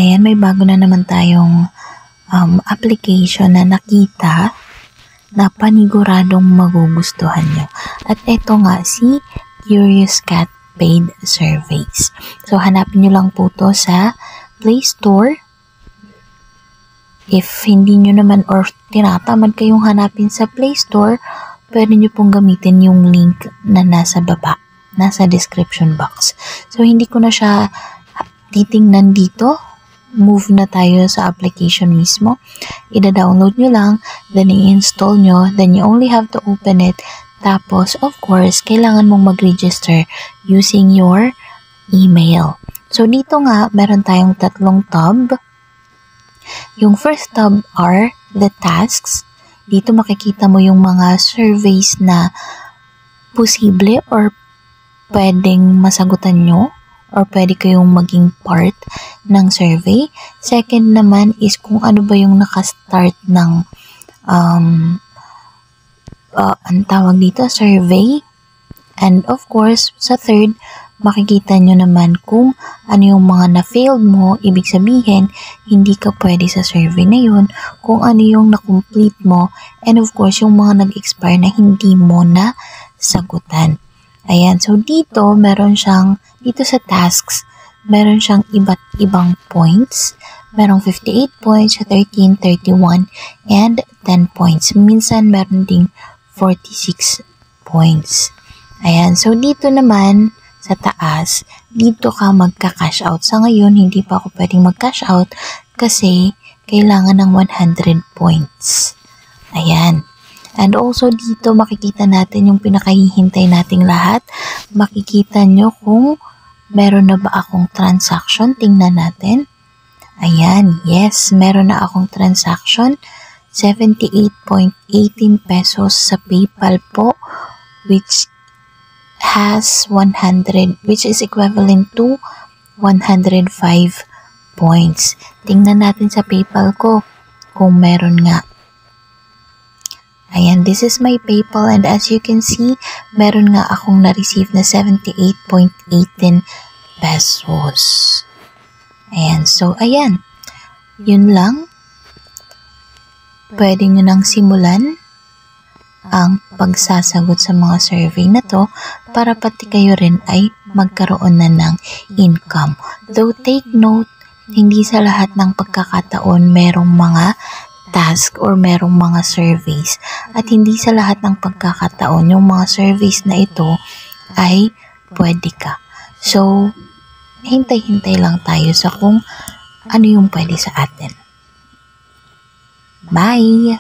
Ayan, may bago na naman tayong application na nakita na paniguradong magugustuhan nyo. At ito nga, si Curious Cat Paid Surveys. So, hanapin nyo lang po to sa Play Store. If hindi nyo naman or tinatamad kayong hanapin sa Play Store, pwede nyo pong gamitin yung link na nasa baba, nasa description box. So, hindi ko na siya titingnan dito. Move na tayo sa application mismo. Ida-download nyo lang, then i-install nyo, then you only have to open it. Tapos, of course, kailangan mong mag-register using your email. So, dito nga, meron tayong tatlong tab. Yung first tab are the tasks. Dito makikita mo yung mga surveys na posible or pwedeng masagutan nyo or pwede kayong maging part ng survey. Second naman is kung ano ba yung nakastart ng ang tawag dito, survey. And of course, sa third, makikita nyo naman kung ano yung mga na-failed mo, ibig sabihin, hindi ka pwede sa survey na yun, kung ano yung na-complete mo, and of course, yung mga nag-expire na hindi mo na sagutan. Ayan, so dito, meron siyang, dito sa tasks, meron siyang iba't ibang points. Merong 58 points, 13, 31, and 10 points. Minsan, meron ding 46 points. Ayan, so dito naman, sa taas, dito ka magka-cash out. Sa ngayon, hindi pa ako pwedeng mag-cash out kasi kailangan ng 100 points. Ayan. And also, dito makikita natin yung pinakahihintay nating lahat. Makikita nyo kung meron na ba akong transaction. Tingnan natin. Ayan, yes, meron na akong transaction. 78.18 pesos sa PayPal po, which has 100, which is equivalent to 105 points. Tingnan natin sa PayPal ko kung meron nga. Ayan, this is my PayPal and as you can see, meron nga akong na-receive na 78.18 pesos. Ayan, so ayan. Yun lang. Pwede nyo nang simulan ang pagsasagot sa mga survey na to para pati kayo rin ay magkaroon na ng income. Though take note, hindi sa lahat ng pagkakataon merong mga task or merong mga surveys at hindi sa lahat ng pagkakataon yung mga surveys na ito ay pwede ka. So, hintay-hintay lang tayo sa kung ano yung pwede sa atin. Bye!